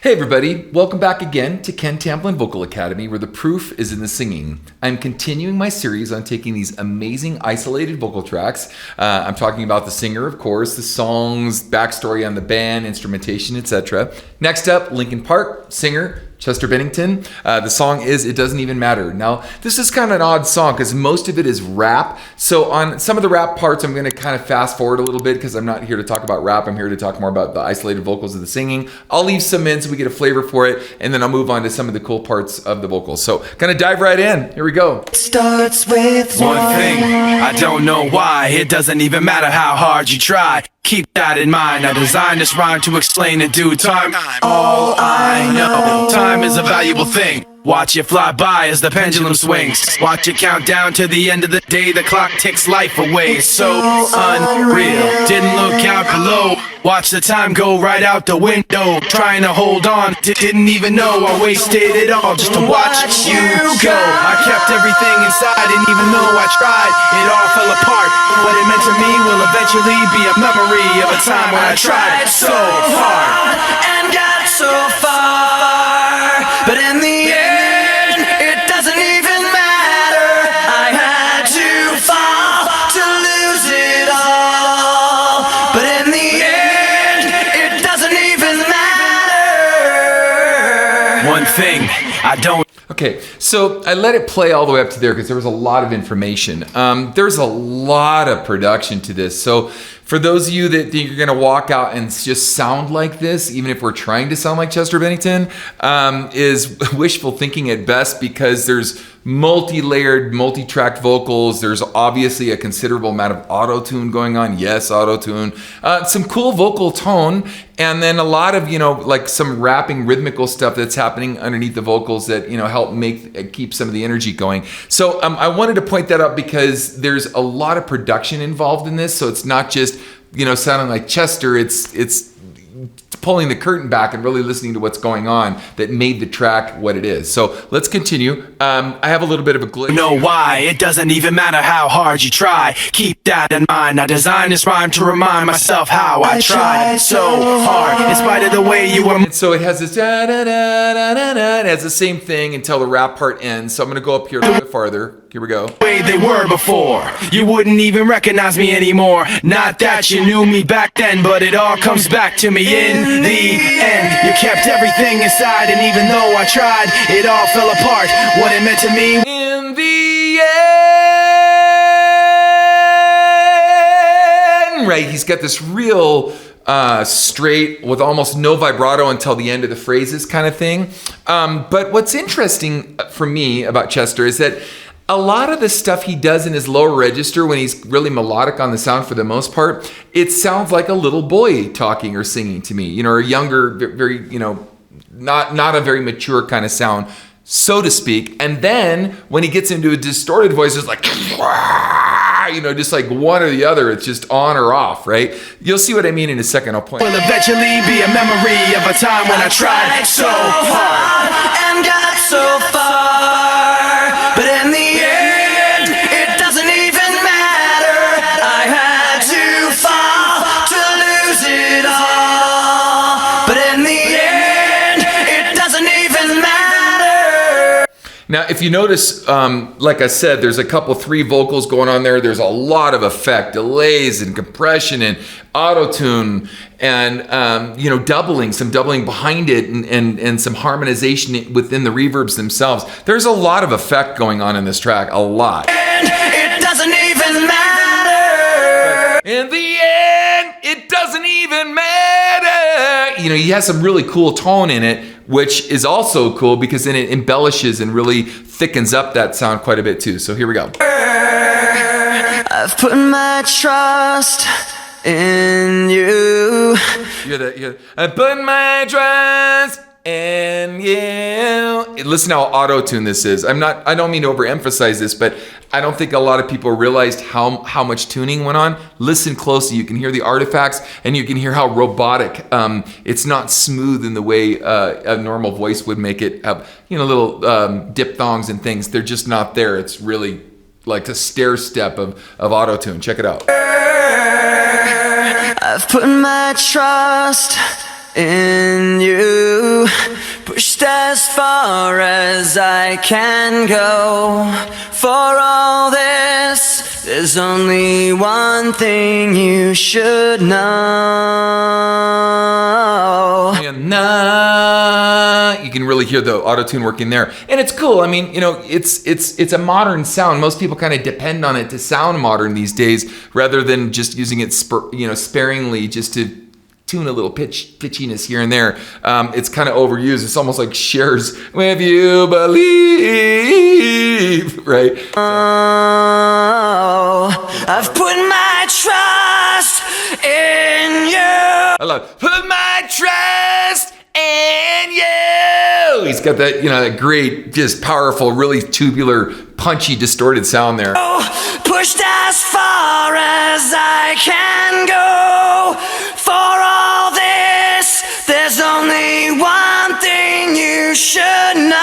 Hey everybody, welcome back again to Ken Tamplin Vocal Academy, where the proof is in the singing. I'm continuing my series on taking these amazing isolated vocal tracks. I'm talking about the singer, of course, the songs, backstory on the band, instrumentation, etc. Next up, Linkin Park, singer, Chester Bennington. The song is It Doesn't Even Matter. Now, this is kind of an odd song because most of it is rap. So on some of the rap parts, I'm going to kind of fast forward a little bit because I'm not here to talk about rap. I'm here to talk more about the isolated vocals of the singing. I'll leave some in so we get a flavor for it, and then I'll move on to some of the cool parts of the vocals. So kind of dive right in. Here we go. Starts with one thing, I don't know why. It doesn't even matter how hard you try. Keep that in mind. I designed this rhyme to explain in due time. All I know, time is a valuable thing. Watch it fly by as the pendulum swings. Watch it count down to the end of the day. The clock ticks life away. It's so unreal. Didn't look out below. Watch the time go right out the window. Trying to hold on, didn't even know I wasted it all just to watch you go. I kept everything inside, and even though I tried, it all fell apart. What it meant to me will eventually be a memory of a time when I tried so hard and got so far, but in the end, it doesn't even matter. I had to fall to lose it all, but in the end, it doesn't even matter. One thing, I don't. Okay, so I let it play all the way up to there because there was a lot of information. There's a lot of production to this. So for those of you that think you're going to walk out and just sound like this, even if we're trying to sound like Chester Bennington, is wishful thinking at best, because there's multi-layered, multi-tracked vocals. There's obviously a considerable amount of auto-tune going on. Yes, auto-tune. Some cool vocal tone, and then a lot of, like some rapping rhythmical stuff that's happening underneath the vocals that, help keep some of the energy going. So I wanted to point that out because there's a lot of production involved in this. So it's not just, sounding like Chester. It's pulling the curtain back and really listening to what's going on that made the track what it is. So let's continue. I have a little bit of a glitch. Know why? It doesn't even matter how hard you try. Keep that in mind. I designed this rhyme to remind myself how I tried so hard in spite of the way you were. And so it has this da da da da da da. It has the same thing until the rap part ends. So I'm going to go up here a little bit farther. Here we go. Way they were before. You wouldn't even recognize me anymore. Not that you knew me back then, but it all comes back to me in the end. You kept everything inside, and even though I tried, it all fell apart. What it meant to me in the end. Right, he's got this real straight with almost no vibrato until the end of the phrases kind of thing. But what's interesting for me about Chester is that a lot of the stuff he does in his lower register, when he's really melodic on the sound for the most part, it sounds like a little boy talking or singing to me, or a younger, very, not a very mature kind of sound, so to speak. And then when he gets into a distorted voice, it's like, just like one or the other. It's just on or off, right? You'll see what I mean in a second. I'll point. Will eventually be a memory of a time when I tried so hard and got so far, but in the end, it doesn't even matter. I had to fall to lose it all, but in the end, it doesn't even matter. Now, if you notice, like I said, there's a couple, 3 vocals going on there. There's a lot of effect, delays and compression and auto-tune and, some doubling behind it and some harmonization within the reverbs themselves. There's a lot of effect going on in this track, a lot. And it doesn't even matter. In the end, it doesn't even matter. He has some really cool tone in it, which is also cool because then it embellishes and really thickens up that sound quite a bit too. So here we go. I've put my trust in you. I put my trust in you. Listen how auto-tuned this is. I don't mean to overemphasize this, but I don't think a lot of people realized how much tuning went on. Listen closely. You can hear the artifacts, and you can hear how robotic. It's not smooth in the way a normal voice would make it. Little diphthongs and things. They're just not there. It's really like a stair step of auto-tune. Check it out. I've put my trust in you. as far as I can go. For all this, there's only one thing you should know. And you can really hear the auto-tune working there, and it's cool. I mean, you know, it's a modern sound. Most people kind of depend on it to sound modern these days, rather than just using it sparingly, just to tune a little pitchiness here and there. It's kind of overused. It's almost like Cher's "If You Believe," right? Oh, I've put my trust in you. I love "Put my trust in you." He's got that, you know, that great, just powerful, really tubular, punchy, distorted sound there. Pushed as far as I can go. For all this, there's only one thing you should know.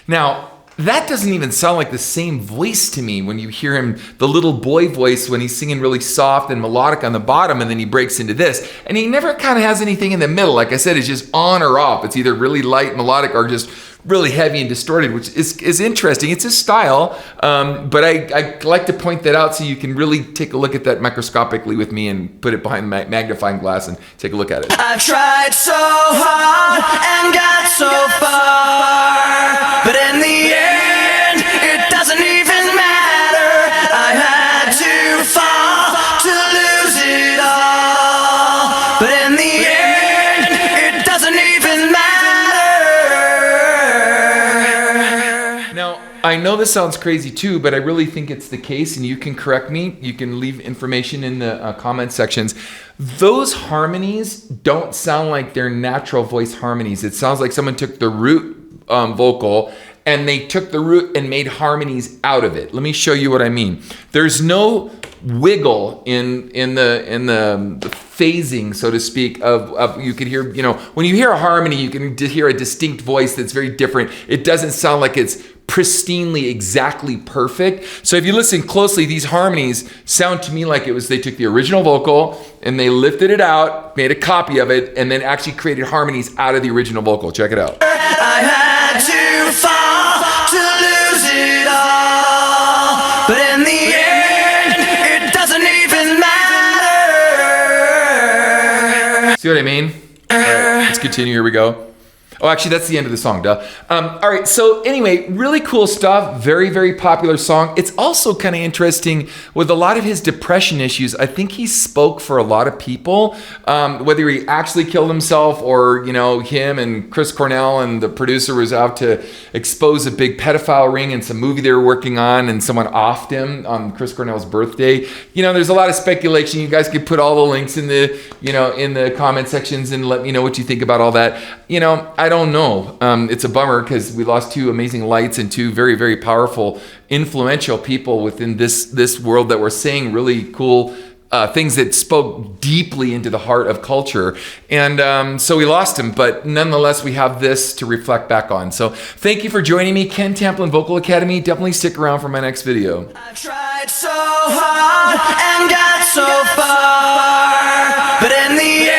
Now, that doesn't even sound like the same voice to me when you hear him, the little boy voice, when he's singing really soft and melodic on the bottom, and then he breaks into this. And he never kind of has anything in the middle. Like I said, it's just on or off. It's either really light melodic or just really heavy and distorted, which is interesting. It's his style, but I like to point that out so you can really take a look at that microscopically with me and put it behind the magnifying glass and take a look at it. I tried so hard and got so far, but in the end, it doesn't even matter. I had to fall to lose it all, but in the end, it doesn't even matter. Now, I know this sounds crazy too, but I really think it's the case, and you can correct me. You can leave information in the comment sections. Those harmonies don't sound like they're natural voice harmonies. It sounds like someone took the root vocal and they took the root and made harmonies out of it. Let me show you what I mean. There's no wiggle in the phasing, so to speak, of you can hear, you know, when you hear a harmony, you can hear a distinct voice that's very different. It doesn't sound like it's pristinely exactly perfect. So if you listen closely, these harmonies sound to me like it was they took the original vocal and they lifted it out, made a copy of it, and then actually created harmonies out of the original vocal. Check it out. I had to fall to lose it all, but in the end, it doesn't even matter. See what I mean? All right, let's continue. Here we go. Oh, actually, that's the end of the song, duh. All right, so anyway, really cool stuff. Very, very popular song. It's also kind of interesting with a lot of his depression issues. I think he spoke for a lot of people, whether he actually killed himself or, you know, him and Chris Cornell and the producer was out to expose a big pedophile ring in some movie they were working on, and someone offed him on Chris Cornell's birthday. You know, there's a lot of speculation. You guys could put all the links in the, you know, in the comment sections and let me know what you think about all that. You know, I don't know. It's a bummer because we lost two amazing lights and two very, very powerful, influential people within this world that were saying really cool things that spoke deeply into the heart of culture. And so we lost him, but nonetheless, we have this to reflect back on. So thank you for joining me, Ken Tamplin Vocal Academy. Definitely stick around for my next video. I tried so hard and got so far, but in the end,